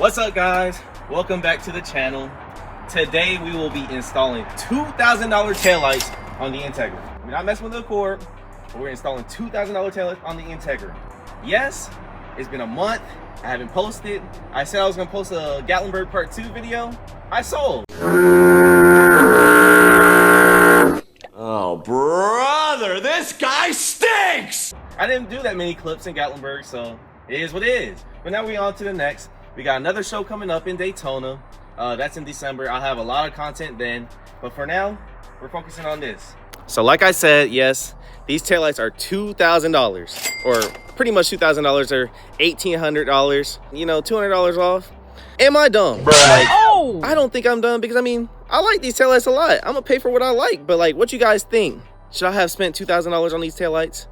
What's up, guys? Welcome back to the channel. Today we will be installing $2,000 taillights on the Integra. We're not messing with the Accord, but we're installing $2,000 taillights on the Integra. Yes, it's been a month. I haven't posted. I said I was gonna post a Gatlinburg Part 2 video. I sold. Oh, brother, this guy stinks! I didn't do that many clips in Gatlinburg, so it is what it is. But now we're on to the next. We got another show coming up in Daytona. That's in December. I'll have a lot of content then. But for now, we're focusing on this. So like I said, yes, these taillights are $2,000. Or pretty much $2,000 or $1,800. You know, $200 off. Am I dumb? Like, I don't think I'm dumb because, I mean, I like these taillights a lot. I'm going to pay for what I like. But, like, what you guys think? Should I have spent $2,000 on these taillights?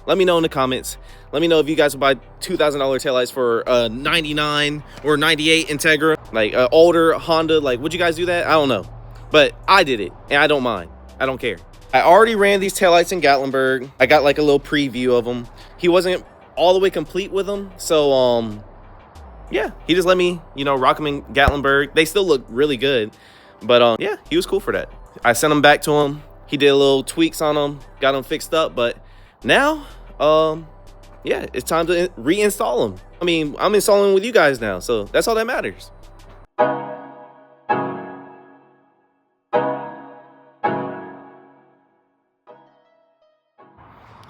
Let me know in the comments. Let me know if you guys would buy $2,000 taillights for a 99 or 98 Integra, like an older Honda. Like, would you guys do that? I don't know. But I did it, and I don't mind. I don't care. I already ran these taillights in Gatlinburg. I got like a little preview of them. He wasn't all the way complete with them. So, yeah, he just let me, you know, rock them in Gatlinburg. They still look really good. But, yeah, he was cool for that. I sent them back to him. He did a little tweaks on them, got them fixed up. But now, yeah, it's time to reinstall them. I mean, I'm installing with you guys now, so that's all that matters.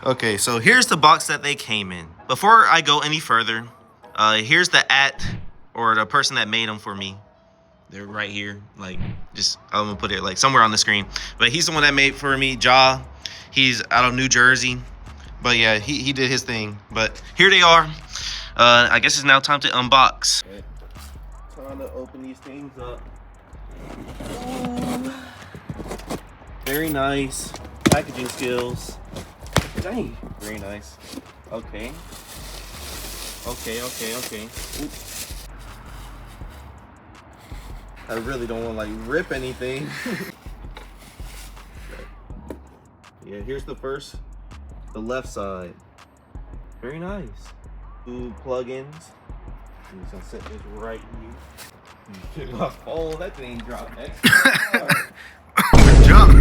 Okay, so here's the box that they came in. Before I go any further, here's the or the person that made them for me. They're right here. Like, just, I'm gonna put it like somewhere on the screen. But he's the one that made for me, Ja. He's out of New Jersey. But yeah, he did his thing. But here they are. I guess it's now time to unbox. Okay. Time to open these things up. Very nice packaging skills. Dang, very nice. Okay. Oop. I really don't want to like rip anything. Yeah, here's the left side. Very nice. Two plugins. I'm just gonna set this right here. Oh, that thing dropped extra. Jump.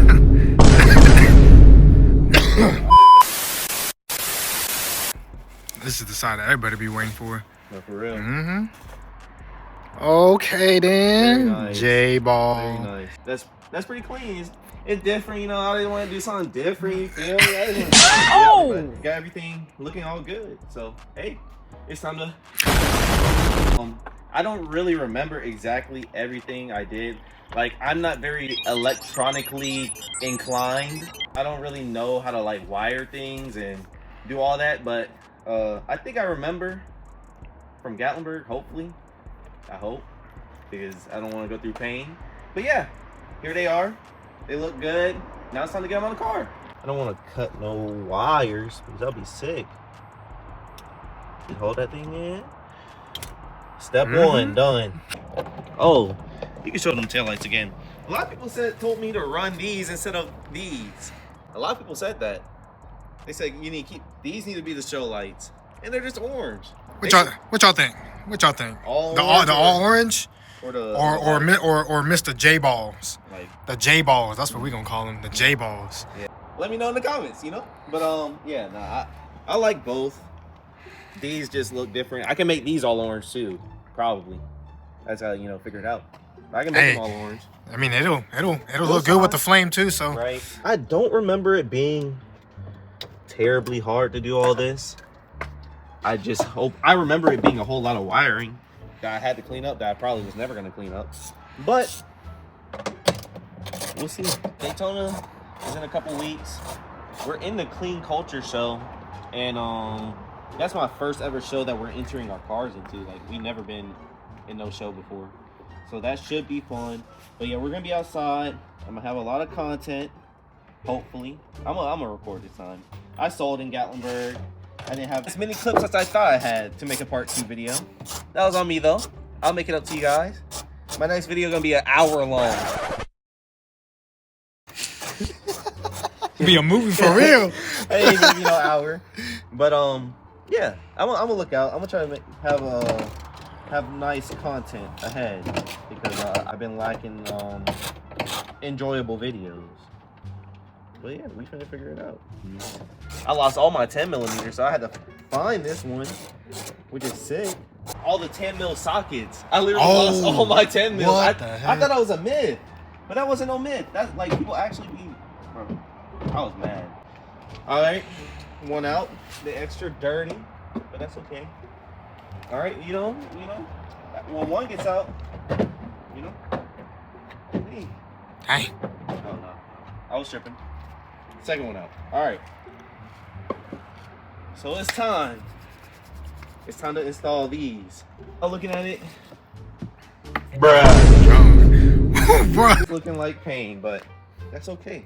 This is the side that everybody be waiting for. No, for real. Mm-hmm. Okay then. Nice. J-ball. Very nice. That's pretty clean. It's different, you know. I didn't want to do something different. You feel me? I didn't want to but got everything looking all good. So hey, it's time to. I don't really remember exactly everything I did. Like, I'm not very electronically inclined. I don't really know how to like wire things and do all that. But I think I remember from Gatlinburg. Hopefully, I hope, because I don't want to go through pain. But yeah, here they are. They look good. Now it's time to get them on the car. I don't want to cut no wires because I'll be sick. Hold that thing in. Step one, done. Oh, you can show them taillights again. A lot of people told me to run these instead of these. A lot of people said that. They said these need to be the show lights, and they're just orange. What y'all think? What y'all think? The all orange? Or Mr. J balls, like the J balls. That's what we gonna call them, the J balls. Yeah. Let me know in the comments, you know. But yeah, nah, I like both. These just look different. I can make these all orange too, probably. That's how figure it out. I can make them all orange. I mean, it'll look good with the flame too. So right. I don't remember it being terribly hard to do all this. I just hope I remember it being a whole lot of wiring that I had to clean up that I probably was never going to clean up. But we'll see. Daytona is in a couple weeks. We're in the Clean Culture show, and that's my first ever show that we're entering our cars into. Like, we've never been in no show before, so that should be fun. But yeah, we're gonna be outside. I'm gonna have a lot of content, hopefully. I'm gonna record this time. I sold in Gatlinburg. I didn't have as many clips as I thought I had to make a part 2 video. That was on me though. I'll make it up to you guys. My next video gonna be an hour long. Be a movie for real. I ain't gonna be no hour. But yeah, I'm gonna look out. I'm gonna try to have have nice content ahead because I've been lacking enjoyable videos. But yeah, we finna figure it out. I lost all my 10mm, so I had to find this one, which is sick. All the 10mm sockets. I literally lost all my 10mm. I thought that was a myth, but that wasn't no myth. That's like people actually be. Bro, I was mad. All right, one out. The extra dirty, but that's okay. All right, you know. When one gets out, you know. Hey. Hey. Oh no, I was tripping. Second one out. All right. So it's time. It's time to install these. I'm looking at it. Bruh. It's looking like pain, but that's okay.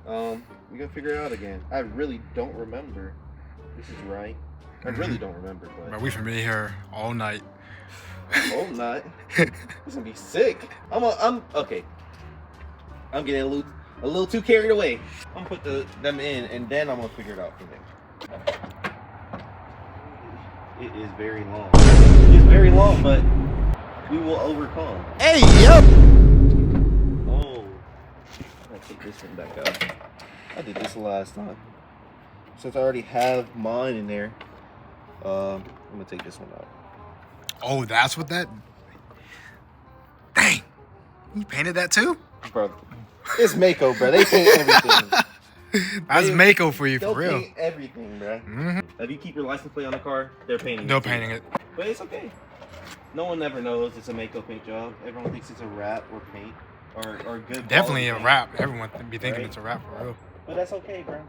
We're gonna figure it out again. I really don't remember. This is right. I really don't remember, but we finna be here all night. All night. This gonna be sick. I'm okay. I'm getting a little too carried away. I'm gonna put them in, and then I'm gonna figure it out from there. It is very long. It is very long, but we will overcome. Hey, yo! Oh, I'm gonna take this one back out. I did this last time. Since I already have mine in there, I'm gonna take this one out. Oh, that's what that... Dang! You painted that too? Bro, it's Mako, bro. They paint everything. That's Mako for you, for real. They'll paint everything, bro. If you keep your license plate on the car, they're painting it. But it's okay. No one ever knows it's a Mako paint job. Everyone thinks it's a wrap or paint or good. Definitely a paint. wrap. Everyone be thinking it's a wrap for real. But that's okay, bro.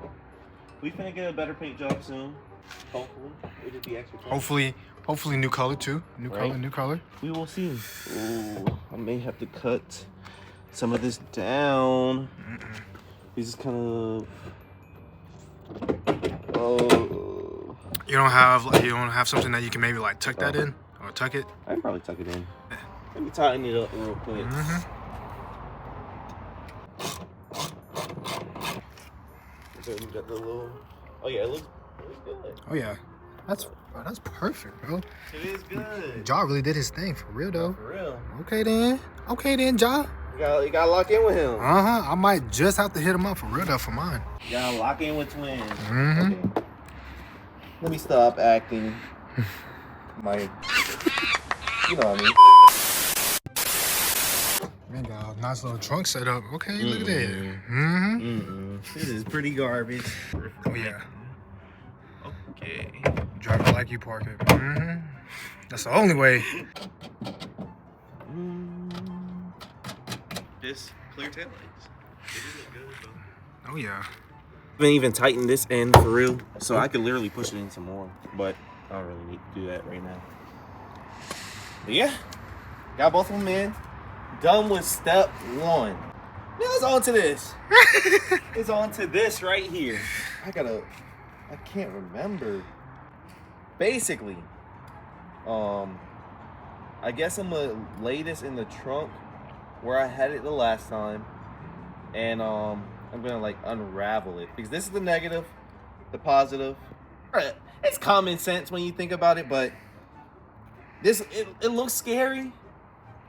We finna get a better paint job soon. Hopefully, it'll be extra. Hopefully new color too. New color. We will see. Ooh, I may have to cut some of this down. This is kind of. Oh. You don't have something that you can maybe like tuck that in or tuck it. I can probably tuck it in. Let me tighten it up real quick. So we got the little. Oh yeah, it looks good. Oh yeah, that's perfect, bro. It is good. Ja really did his thing for real though. For real. Okay then, Ja. You gotta lock in with him. I might just have to hit him up for real though for mine. You gotta lock in with twins. Okay. Let me stop acting. You know what I mean. Man, got a nice little trunk set up. Okay, look at that. This is pretty garbage. Oh yeah. Okay. Drive it like you park it. That's the only way. Just clear taillights. It isn't good though. Oh yeah. I haven't even tightened this end for real, so I could literally push it in some more, but I don't really need to do that right now. But yeah, got both of them in. Done with step one. Now it's on to this. It's on to this right here. I can't remember. Basically, I guess I'm gonna lay this in the trunk where I had it the last time, and I'm gonna like unravel it because this is the negative, the positive. It's common sense when you think about it, but it looks scary,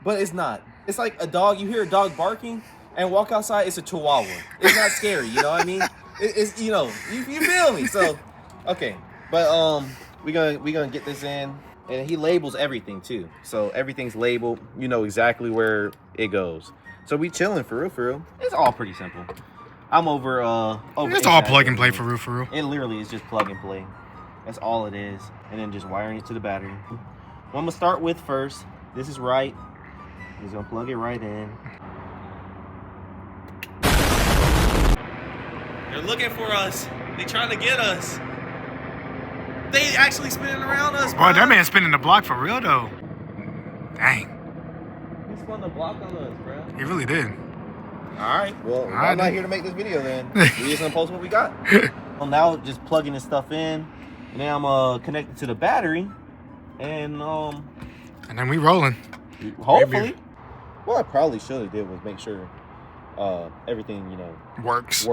but it's not. It's like a dog. You hear a dog barking and walk outside. It's a chihuahua. It's not scary. You know what I mean? It's you feel me. So okay, but we gonna get this in, and he labels everything too. So everything's labeled. You know exactly where it goes. So we chilling for real. It's all pretty simple. I'm over It's all plug and play for real. It literally is just plug and play. That's all it is, and then just wiring it to the battery. What I'm gonna start with first. This is right. He's gonna plug it right in. They're looking for us. They trying to get us. They actually spinning around us, bro. Boy, that man's spinning the block for real though. Dang. He spun the block on us, bro. He really did. All right. Well, I'm not here to make this video then. We just gonna post what we got. Well, now just plugging this stuff in, and then I'm connected to the battery, and then we rolling. Hopefully. Maybe. What I probably should have did was make sure everything works.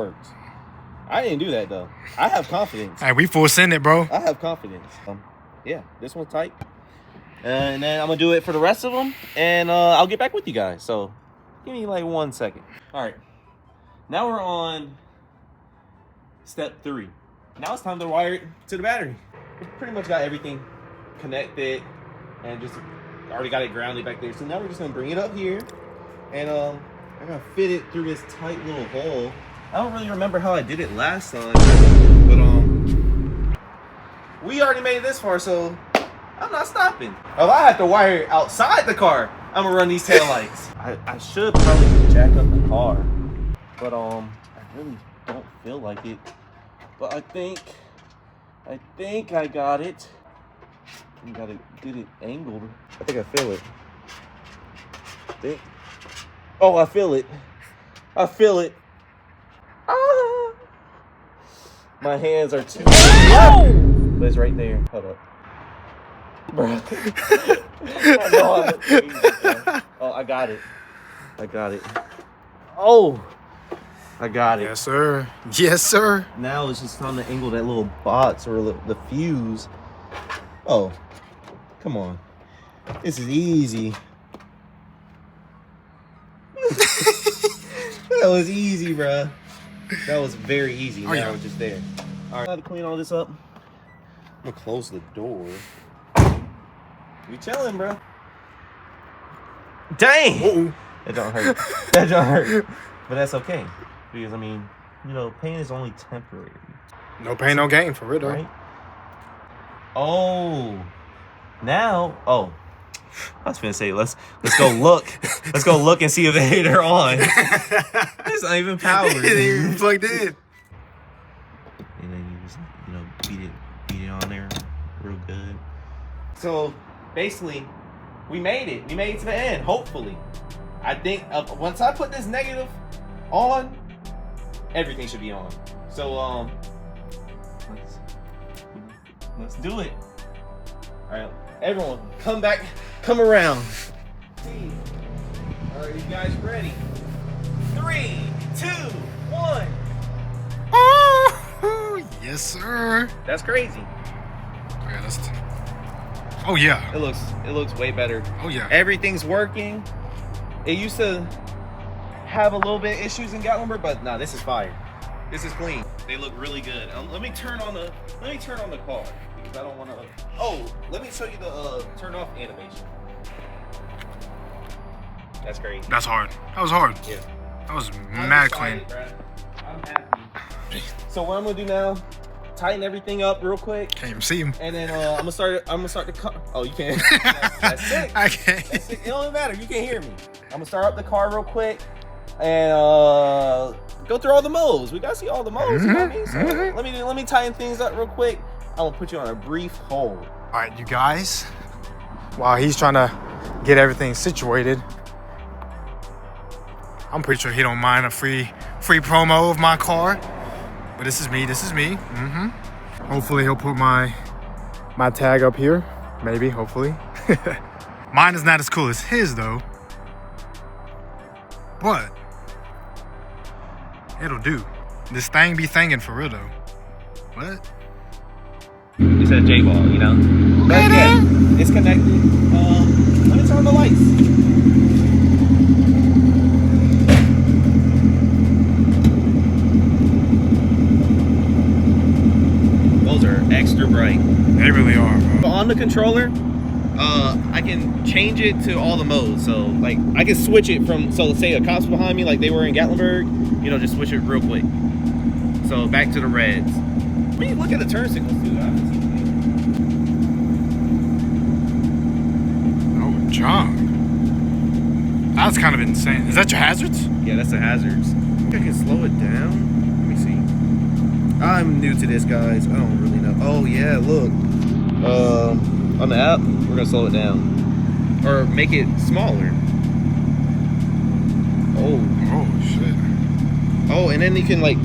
I didn't do that though. I have confidence. Hey, we full send it, bro. I have confidence. Yeah, this one's tight. And then I'm gonna do it for the rest of them, and I'll get back with you guys. So give me like 1 second. All right, now we're on step 3. Now it's time to wire it to the battery. We pretty much got everything connected and just already got it grounded back there. So now we're just gonna bring it up here, and I gotta fit it through this tight little hole. I don't really remember how I did it last time, but we already made it this far, so I'm not stopping. If I have to wire it outside the car, I'm gonna run these taillights. I should probably just jack up the car, but I really don't feel like it. But I think I got it. I gotta get it angled. I think I feel it. Oh, I feel it. I feel it. Ah. My hands are too. Oh! But it's right there. Hold up. Bro. I know I look crazy, bro. Oh, I got it. I got it. Oh, I got it. Yes, sir. Yes, sir. Now it's just time to angle that little box or the fuse. Oh, come on. This is easy. That was easy, bro. That was very easy. Now we're just there. All right, I have to clean all this up. I'm gonna close the door. We chilling, bro. Dang! Uh-oh. That don't hurt. That don't hurt. But that's okay. Because, I mean, you know, pain is only temporary. No pain, no gain, for real, though. Right? Oh. Now, I was gonna say, let's go look. Let's go look and see if they're on. It's not even powered. It ain't even plugged in. And then you just, you know, beat it on there real good. So basically, we made it. We made it to the end, hopefully. I think once I put this negative on, everything should be on. So let's do it. All right, everyone, come back, come around. Are you guys ready? 3, 2, 1. Oh, yes, sir. That's crazy. Yeah, that's. Oh yeah. It looks way better. Oh yeah. Everything's working. It used to have a little bit of issues in Gatlinburg, but nah, this is fire. This is clean. They look really good. Let me turn on the car because I don't want to. Oh, let me show you the turn off animation. That's crazy. That's hard. That was hard. Yeah. That was I'm mad excited, clean. bruh. I'm happy. So what I'm gonna do now? Tighten everything up real quick. Can't even see him. And then I'm gonna start the car. Oh, you can't. That's it. I can't. That's it. It don't even matter. You can't hear me. I'm gonna start up the car real quick and go through all the modes. We gotta see all the modes. You know what I mean? So let me tighten things up real quick. I'm gonna put you on a brief hold. All right, you guys. While he's trying to get everything situated, I'm pretty sure he don't mind a free promo of my car. But this is me. Mm-hmm. Hopefully he'll put my tag up here. Maybe, hopefully. Mine is not as cool as his though. But it'll do. This thing be thangin' for real though. What? It says jballeu, you know? But yeah, it's connected. Let me turn on the lights. Extra bright. They really are, bro. On the controller, I can change it to all the modes. So like I can switch it from, so let's say a cop's behind me like they were in Gatlinburg, you know, just switch it real quick. So back to the reds. I mean, look at the turn signals too. I haven't seen Oh, John. That's kind of insane. Is that your hazards? Yeah, that's the hazards. I think I can slow it down. Let me see. I'm new to this, guys. I don't really know. Oh yeah, look. On the app, we're gonna slow it down. Or make it smaller. Oh shit. Oh, and then you can like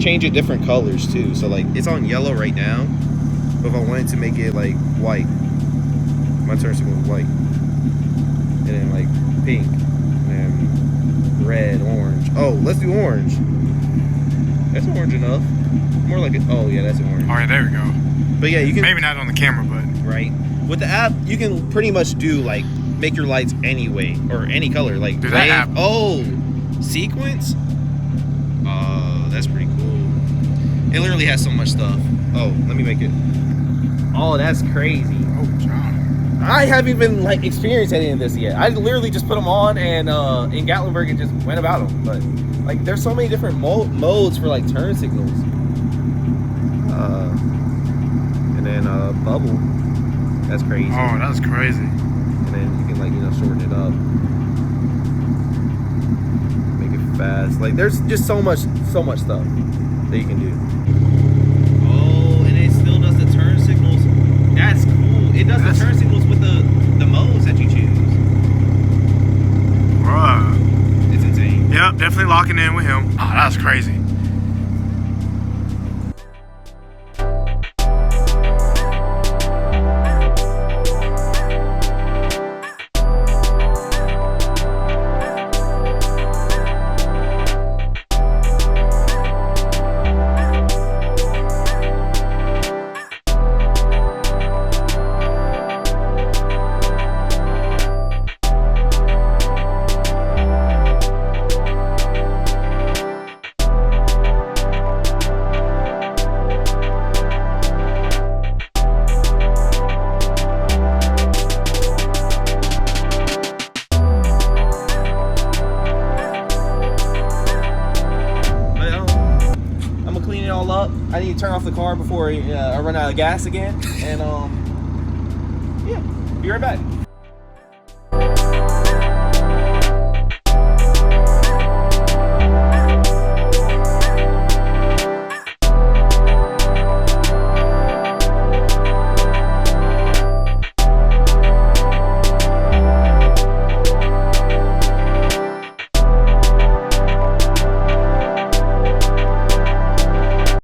change it different colors too. So like it's on yellow right now. But if I wanted to make it like white, my turn signal is white. And then like pink. And then red, orange. Oh, let's do orange. That's orange enough. More like oh yeah, that's orange. All right, there we go. But yeah, you can maybe not on the camera, but right. With the app, you can pretty much do like make your lights any way or any color. Like Dude, that app. oh, sequence. Oh, that's pretty cool. It literally has so much stuff. Oh, let me make it. Oh, that's crazy. Oh, John. I haven't even like experienced any of this yet. I literally just put them on and in Gatlinburg and just went about them. But like, there's so many different modes for like turn signals. And then bubble. That's crazy. Oh, that's crazy. And then you can like, you know, shorten it up, make it fast. Like there's just so much stuff that you can do. Oh, and it still does the turn signals. That's cool. It does the turn signals with the modes that you choose. Bruh. It's insane. Yep, definitely locking in with him. Oh, that's crazy. Up. I need to turn off the car before I run out of gas again. And yeah, be right back.